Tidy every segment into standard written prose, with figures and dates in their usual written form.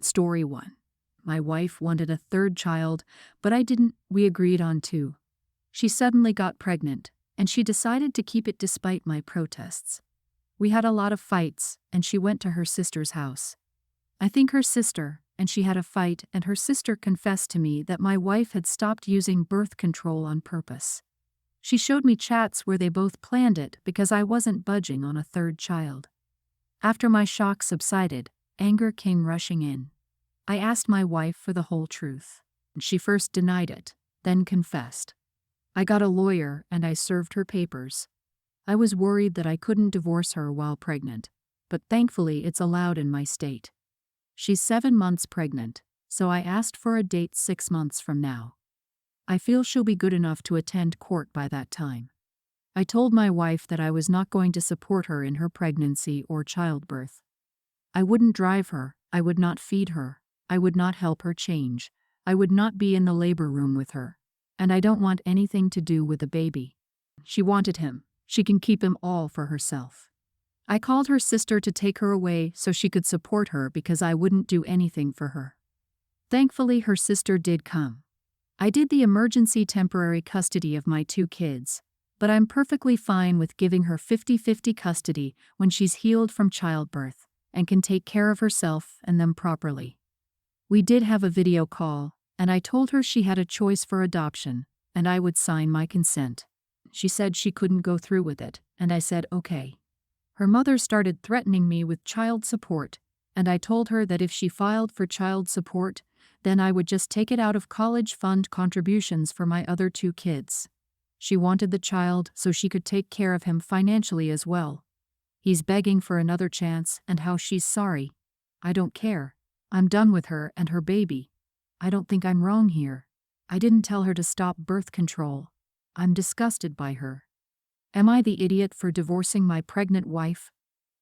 Story 1. My wife wanted a third child, but I didn't. We agreed on 2. She suddenly got pregnant, and she decided to keep it despite my protests. We had a lot of fights, and she went to her sister's house. I think her sister and she had a fight, and her sister confessed to me that my wife had stopped using birth control on purpose. She showed me chats where they both planned it because I wasn't budging on a third child. After my shock subsided, anger came rushing in. I asked my wife for the whole truth. She first denied it, then confessed. I got a lawyer and I served her papers. I was worried that I couldn't divorce her while pregnant, but thankfully it's allowed in my state. She's 7 months pregnant, so I asked for a date 6 months from now. I feel she'll be good enough to attend court by that time. I told my wife that I was not going to support her in her pregnancy or childbirth. I wouldn't drive her, I would not feed her, I would not help her change, I would not be in the labor room with her, and I don't want anything to do with the baby. She wanted him, she can keep him all for herself. I called her sister to take her away so she could support her because I wouldn't do anything for her. Thankfully, her sister did come. I did the emergency temporary custody of my 2 kids, but I'm perfectly fine with giving her 50-50 custody when she's healed from childbirth and can take care of herself and them properly. We did have a video call, and I told her she had a choice for adoption, and I would sign my consent. She said she couldn't go through with it, and I said okay. Her mother started threatening me with child support, and I told her that if she filed for child support, then I would just take it out of college fund contributions for my other 2 kids. She wanted the child so she could take care of him financially as well. He's begging for another chance and how she's sorry. I don't care. I'm done with her and her baby. I don't think I'm wrong here. I didn't tell her to stop birth control. I'm disgusted by her. Am I the idiot for divorcing my pregnant wife?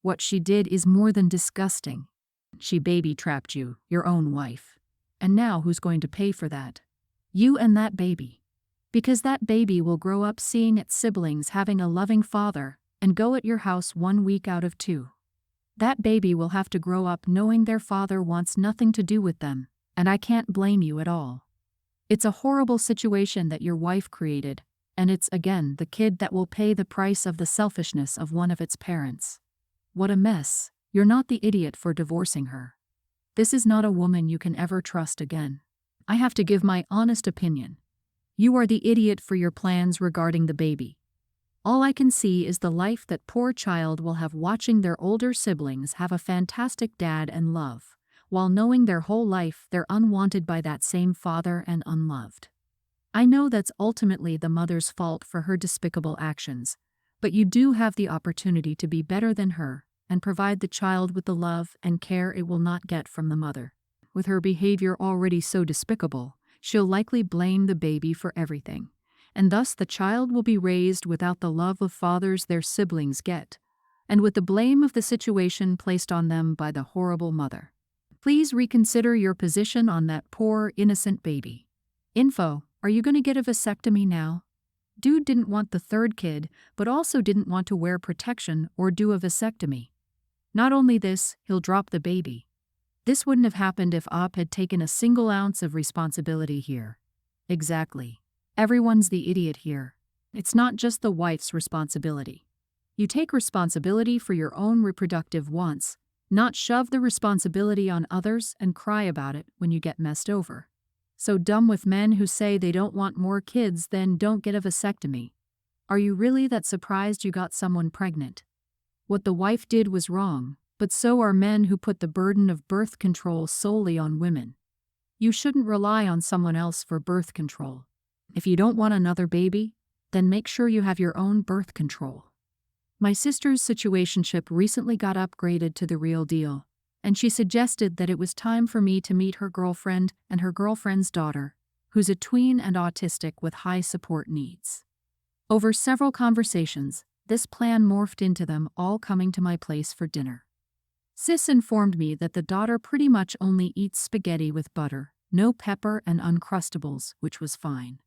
What she did is more than disgusting. She baby-trapped you, your own wife. And now who's going to pay for that? You and that baby. Because that baby will grow up seeing its siblings having a loving father and go at your house 1 week out of 2. That baby will have to grow up knowing their father wants nothing to do with them, and I can't blame you at all. It's a horrible situation that your wife created, and it's, again, the kid that will pay the price of the selfishness of one of its parents. What a mess. You're not the idiot for divorcing her. This is not a woman you can ever trust again. I have to give my honest opinion. You are the idiot for your plans regarding the baby. All I can see is the life that poor child will have watching their older siblings have a fantastic dad and love, while knowing their whole life they're unwanted by that same father and unloved. I know that's ultimately the mother's fault for her despicable actions, but you do have the opportunity to be better than her and provide the child with the love and care it will not get from the mother. With her behavior already so despicable, she'll likely blame the baby for everything, and thus the child will be raised without the love of fathers their siblings get, and with the blame of the situation placed on them by the horrible mother. Please reconsider your position on that poor, innocent baby. Info: are you going to get a vasectomy now? Dude didn't want the 3rd kid, but also didn't want to wear protection or do a vasectomy. Not only this, he'll drop the baby. This wouldn't have happened if Op had taken a single ounce of responsibility here. Exactly. Everyone's the idiot here. It's not just the wife's responsibility. You take responsibility for your own reproductive wants, not shove the responsibility on others and cry about it when you get messed over. So dumb with men who say they don't want more kids then don't get a vasectomy. Are you really that surprised you got someone pregnant? What the wife did was wrong, but so are men who put the burden of birth control solely on women. You shouldn't rely on someone else for birth control. If you don't want another baby, then make sure you have your own birth control. My sister's situationship recently got upgraded to the real deal, and she suggested that it was time for me to meet her girlfriend and her girlfriend's daughter, who's a tween and autistic with high support needs. Over several conversations, this plan morphed into them all coming to my place for dinner. Sis informed me that the daughter pretty much only eats spaghetti with butter, no pepper and Uncrustables, which was fine.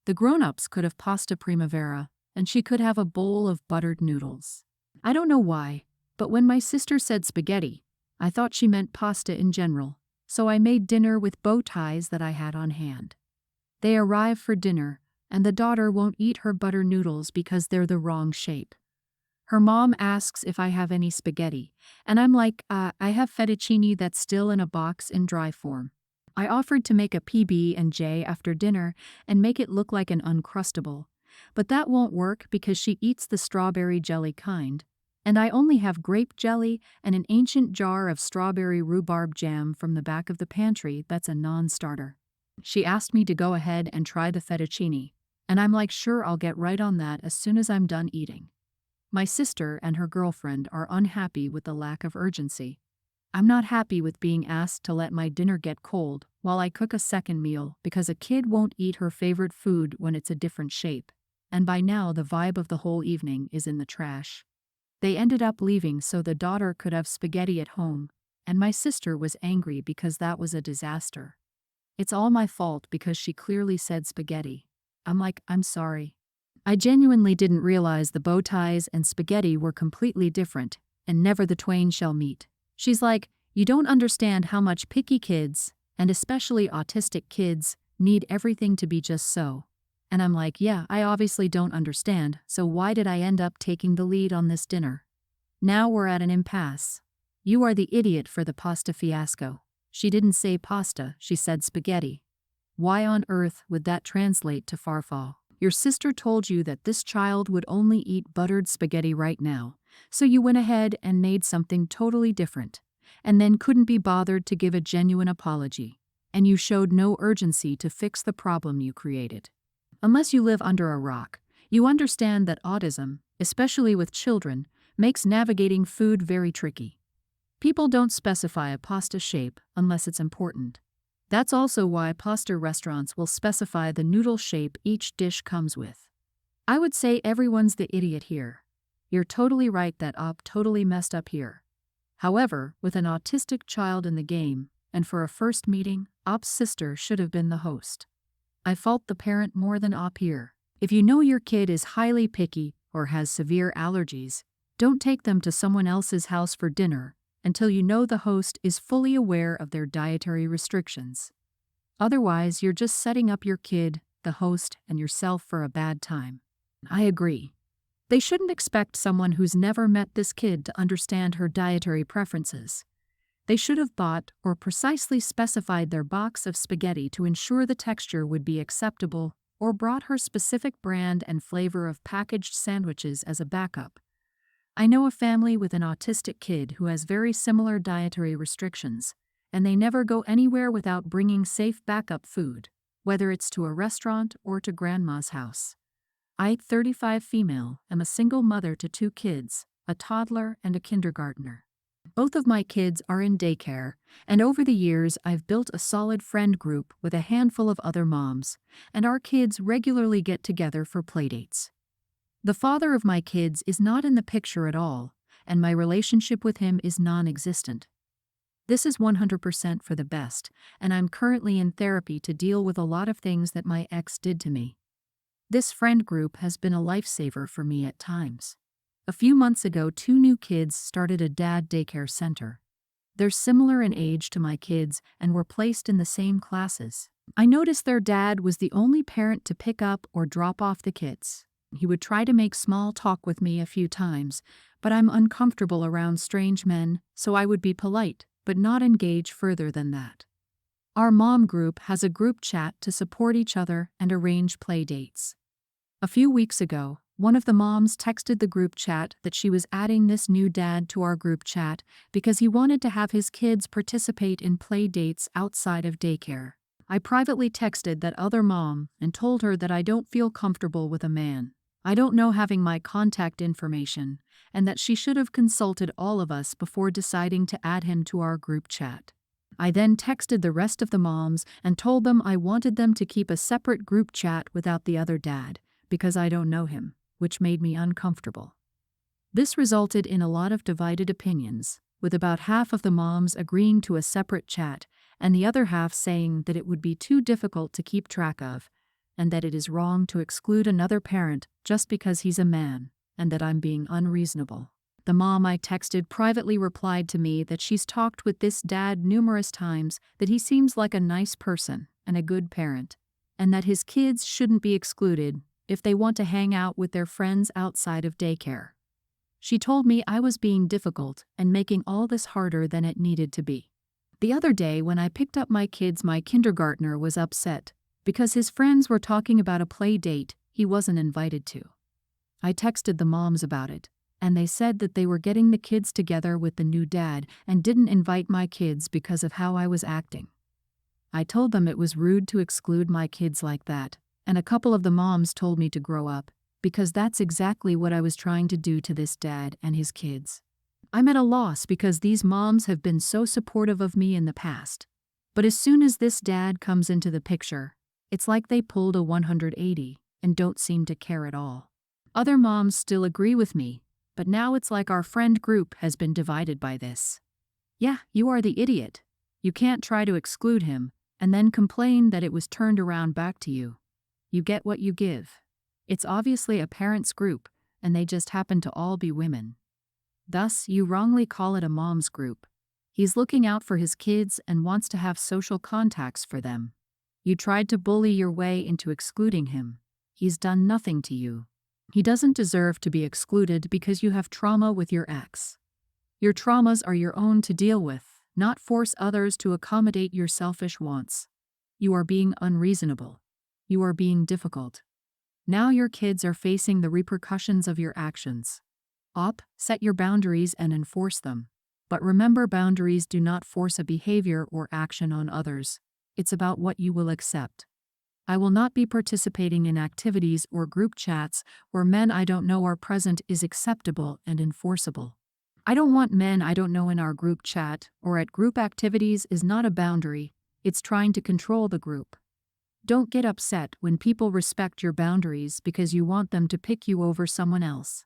The grown-ups could have pasta primavera, and she could have a bowl of buttered noodles. I don't know why, but when my sister said spaghetti, I thought she meant pasta in general, so I made dinner with bow ties that I had on hand. They arrive for dinner, and the daughter won't eat her butter noodles because they're the wrong shape. Her mom asks if I have any spaghetti, and I'm like, I have fettuccine that's still in a box in dry form. I offered to make a PB&J after dinner and make it look like an Uncrustable, but that won't work because she eats the strawberry jelly kind, and I only have grape jelly and an ancient jar of strawberry rhubarb jam from the back of the pantry that's a non-starter. She asked me to go ahead and try the fettuccine, and I'm like, sure, I'll get right on that as soon as I'm done eating. My sister and her girlfriend are unhappy with the lack of urgency. I'm not happy with being asked to let my dinner get cold while I cook a second meal because a kid won't eat her favorite food when it's a different shape, and by now the vibe of the whole evening is in the trash. They ended up leaving so the daughter could have spaghetti at home, and my sister was angry because that was a disaster. It's all my fault because she clearly said spaghetti. I'm like, I'm sorry. I genuinely didn't realize the bow ties and spaghetti were completely different, and never the twain shall meet. She's like, you don't understand how much picky kids, and especially autistic kids, need everything to be just so. And I'm like, yeah, I obviously don't understand, so why did I end up taking the lead on this dinner? Now we're at an impasse. You are the idiot for the pasta fiasco. She didn't say pasta, she said spaghetti. Why on earth would that translate to farfalle? Your sister told you that this child would only eat buttered spaghetti right now, so you went ahead and made something totally different, and then couldn't be bothered to give a genuine apology, and you showed no urgency to fix the problem you created. Unless you live under a rock, you understand that autism, especially with children, makes navigating food very tricky. People don't specify a pasta shape unless it's important. That's also why pasta restaurants will specify the noodle shape each dish comes with. I would say everyone's the idiot here. You're totally right that Op totally messed up here. However, with an autistic child in the game, and for a first meeting, Op's sister should have been the host. I fault the parent more than Op here. If you know your kid is highly picky or has severe allergies, don't take them to someone else's house for dinner until you know the host is fully aware of their dietary restrictions. Otherwise, you're just setting up your kid, the host, and yourself for a bad time. I agree. They shouldn't expect someone who's never met this kid to understand her dietary preferences. They should have bought or precisely specified their box of spaghetti to ensure the texture would be acceptable, or brought her specific brand and flavor of packaged sandwiches as a backup. I know a family with an autistic kid who has very similar dietary restrictions, and they never go anywhere without bringing safe backup food, whether it's to a restaurant or to grandma's house. I, 35 female, am a single mother to 2 kids, a toddler and a kindergartner. Both of my kids are in daycare, and over the years I've built a solid friend group with a handful of other moms, and our kids regularly get together for playdates. The father of my kids is not in the picture at all, and my relationship with him is non-existent. This is 100% for the best, and I'm currently in therapy to deal with a lot of things that my ex did to me. This friend group has been a lifesaver for me at times. A few months ago, 2 new kids started a dad daycare center. They're similar in age to my kids and were placed in the same classes. I noticed their dad was the only parent to pick up or drop off the kids. He would try to make small talk with me a few times, but I'm uncomfortable around strange men, so I would be polite, but not engage further than that. Our mom group has a group chat to support each other and arrange play dates. A few weeks ago, one of the moms texted the group chat that she was adding this new dad to our group chat because he wanted to have his kids participate in play dates outside of daycare. I privately texted that other mom and told her that I don't feel comfortable with a man. I don't know having my contact information, and that she should have consulted all of us before deciding to add him to our group chat. I then texted the rest of the moms and told them I wanted them to keep a separate group chat without the other dad, because I don't know him, which made me uncomfortable. This resulted in a lot of divided opinions, with about half of the moms agreeing to a separate chat, and the other half saying that it would be too difficult to keep track of, and that it is wrong to exclude another parent just because he's a man, and that I'm being unreasonable. The mom I texted privately replied to me that she's talked with this dad numerous times, that he seems like a nice person and a good parent, and that his kids shouldn't be excluded if they want to hang out with their friends outside of daycare. She told me I was being difficult and making all this harder than it needed to be. The other day when I picked up my kids, my kindergartner was upset because his friends were talking about a play date he wasn't invited to. I texted the moms about it, and they said that they were getting the kids together with the new dad and didn't invite my kids because of how I was acting. I told them it was rude to exclude my kids like that, and a couple of the moms told me to grow up, because that's exactly what I was trying to do to this dad and his kids. I'm at a loss because these moms have been so supportive of me in the past. But as soon as this dad comes into the picture, it's like they pulled a 180 and don't seem to care at all. Other moms still agree with me, but now it's like our friend group has been divided by this. Yeah, you are the idiot. You can't try to exclude him and then complain that it was turned around back to you. You get what you give. It's obviously a parents' group, and they just happen to all be women. Thus, you wrongly call it a mom's group. He's looking out for his kids and wants to have social contacts for them. You tried to bully your way into excluding him. He's done nothing to you. He doesn't deserve to be excluded because you have trauma with your ex. Your traumas are your own to deal with, not force others to accommodate your selfish wants. You are being unreasonable. You are being difficult. Now your kids are facing the repercussions of your actions. Set your boundaries and enforce them. But remember, boundaries do not force a behavior or action on others. It's about what you will accept. I will not be participating in activities or group chats where men I don't know are present is acceptable and enforceable. I don't want men I don't know in our group chat or at group activities is not a boundary, it's trying to control the group. Don't get upset when people respect your boundaries because you want them to pick you over someone else.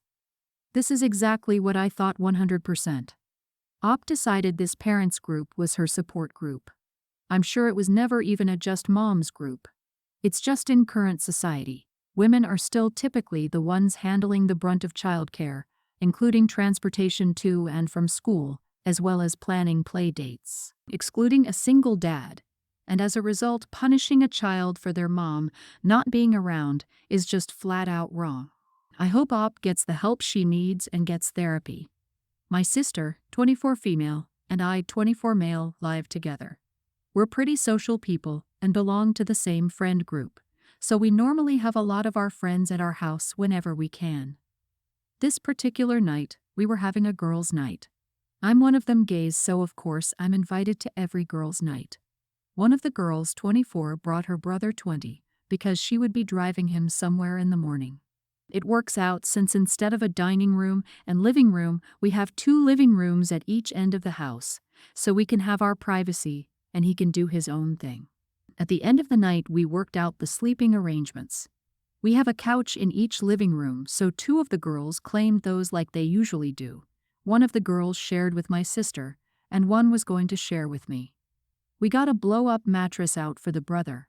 This is exactly what I thought 100%. Decided this parents group was her support group. I'm sure it was never even a Just Moms group. It's just in current society, women are still typically the ones handling the brunt of childcare, including transportation to and from school, as well as planning play dates, excluding a single dad, and as a result punishing a child for their mom not being around is just flat out wrong. I hope gets the help she needs and gets therapy. My sister, 24 female, and I, 24 male, live together. We're pretty social people and belong to the same friend group, so we normally have a lot of our friends at our house whenever we can. This particular night, we were having a girls' night. I'm one of them gays, so of course I'm invited to every girls' night. One of the girls, 24, brought her brother, 20, because she would be driving him somewhere in the morning. It works out since instead of a dining room and living room, we have 2 living rooms at each end of the house, so we can have our privacy and he can do his own thing. At the end of the night, we worked out the sleeping arrangements. We have a couch in each living room, so 2 of the girls claimed those like they usually do. One of the girls shared with my sister, and one was going to share with me. We got a blow-up mattress out for the brother.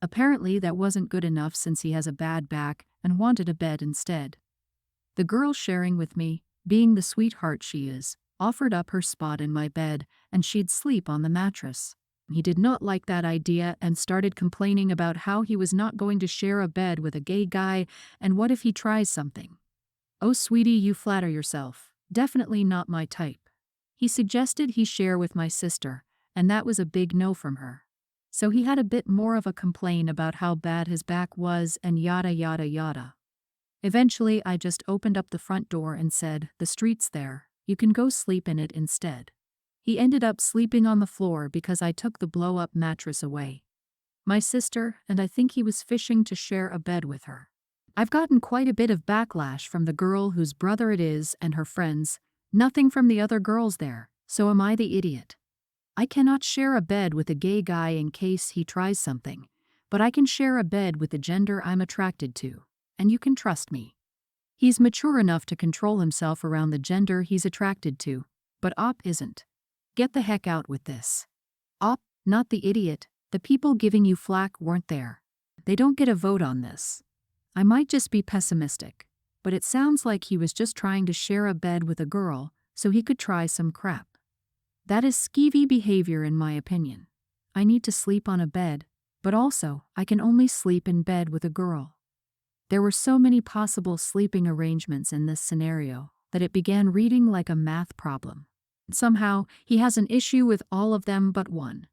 Apparently that wasn't good enough since he has a bad back and wanted a bed instead. The girl sharing with me, being the sweetheart she is, offered up her spot in my bed and she'd sleep on the mattress. He did not like that idea and started complaining about how he was not going to share a bed with a gay guy and what if he tries something. Oh sweetie, you flatter yourself. Definitely not my type. He suggested he share with my sister, and that was a big no from her. So he had a bit more of a complaint about how bad his back was and yada yada yada. Eventually I just opened up the front door and said, "The street's there, you can go sleep in it instead." He ended up sleeping on the floor because I took the blow-up mattress away. My sister, and I think he was fishing to share a bed with her. I've gotten quite a bit of backlash from the girl whose brother it is and her friends, nothing from the other girls there, so am I the idiot? I cannot share a bed with a gay guy in case he tries something, but I can share a bed with the gender I'm attracted to, and you can trust me. He's mature enough to control himself around the gender he's attracted to, but isn't. Get the heck out with this. Not the idiot, the people giving you flack weren't there. They don't get a vote on this. I might just be pessimistic, but it sounds like he was just trying to share a bed with a girl so he could try some crap. That is skeevy behavior in my opinion. I need to sleep on a bed, but also, I can only sleep in bed with a girl. There were so many possible sleeping arrangements in this scenario that it began reading like a math problem. Somehow, he has an issue with all of them but one.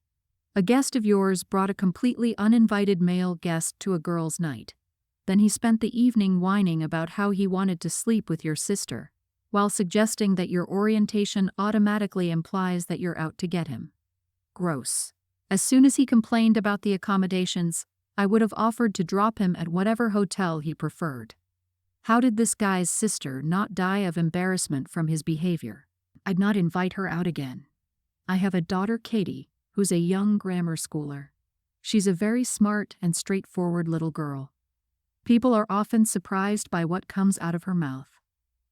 A guest of yours brought a completely uninvited male guest to a girl's night. Then he spent the evening whining about how he wanted to sleep with your sister, while suggesting that your orientation automatically implies that you're out to get him. Gross. As soon as he complained about the accommodations, I would have offered to drop him at whatever hotel he preferred. How did this guy's sister not die of embarrassment from his behavior? I'd not invite her out again. I have a daughter, Katie, who's a young grammar schooler. She's a very smart and straightforward little girl. People are often surprised by what comes out of her mouth.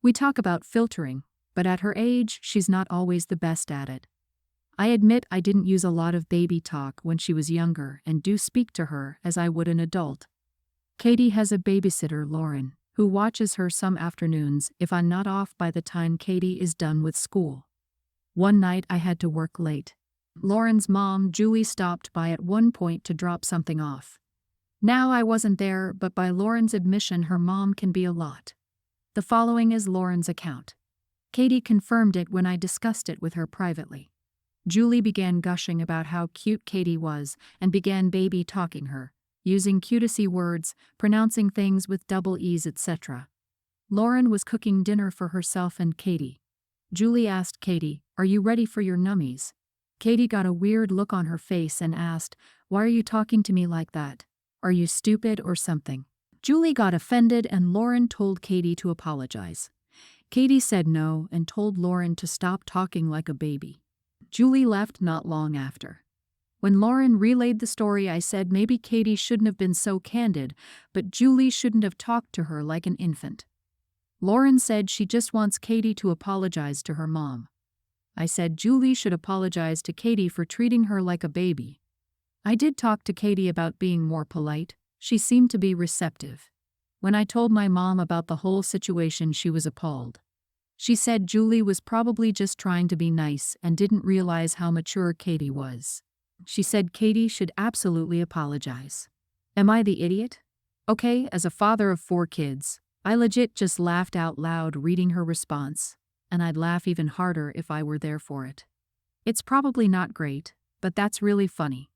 We talk about filtering, but at her age, she's not always the best at it. I admit I didn't use a lot of baby talk when she was younger and do speak to her as I would an adult. Katie has a babysitter, Lauren, who watches her some afternoons if I'm not off by the time Katie is done with school. One night I had to work late. Lauren's mom, Julie, stopped by at one point to drop something off. Now I wasn't there, but by Lauren's admission her mom can be a lot. The following is Lauren's account. Katie confirmed it when I discussed it with her privately. Julie began gushing about how cute Katie was and began baby talking her, using cutesy words, pronouncing things with double E's, etc. Lauren was cooking dinner for herself and Katie. Julie asked Katie, "Are you ready for your nummies?" Katie got a weird look on her face and asked, "Why are you talking to me like that? Are you stupid or something?" Julie got offended and Lauren told Katie to apologize. Katie said no and told Lauren to stop talking like a baby. Julie left not long after. When Lauren relayed the story, I said maybe Katie shouldn't have been so candid, but Julie shouldn't have talked to her like an infant. Lauren said she just wants Katie to apologize to her mom. I said Julie should apologize to Katie for treating her like a baby. I did talk to Katie about being more polite. She seemed to be receptive. When I told my mom about the whole situation, she was appalled. She said Julie was probably just trying to be nice and didn't realize how mature Katie was. She said Katie should absolutely apologize. Am I the idiot? Okay, as a father of 4 kids, I legit just laughed out loud reading her response, and I'd laugh even harder if I were there for it. It's probably not great, but that's really funny.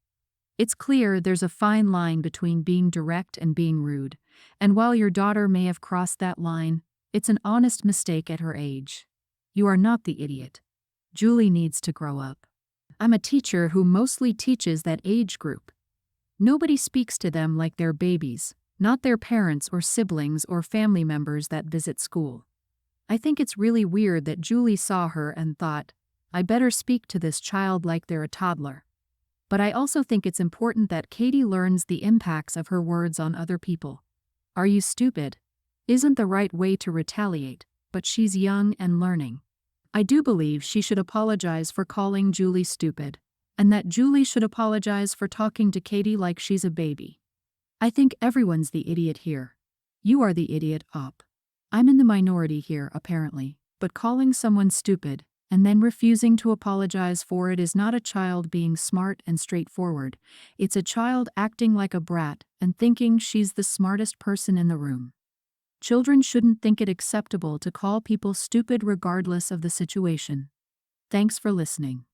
It's clear there's a fine line between being direct and being rude, and while your daughter may have crossed that line, it's an honest mistake at her age. You are not the idiot. Julie needs to grow up. I'm a teacher who mostly teaches that age group. Nobody speaks to them like they're babies, not their parents or siblings or family members that visit school. I think it's really weird that Julie saw her and thought, I better speak to this child like they're a toddler. But I also think it's important that Katie learns the impacts of her words on other people. Are you stupid? Isn't the right way to retaliate, but she's young and learning. I do believe she should apologize for calling Julie stupid, and that Julie should apologize for talking to Katie like she's a baby. I think everyone's the idiot here. You are the idiot, Op. I'm in the minority here, apparently, but calling someone stupid and then refusing to apologize for it is not a child being smart and straightforward. It's a child acting like a brat and thinking she's the smartest person in the room. Children shouldn't think it acceptable to call people stupid regardless of the situation. Thanks for listening.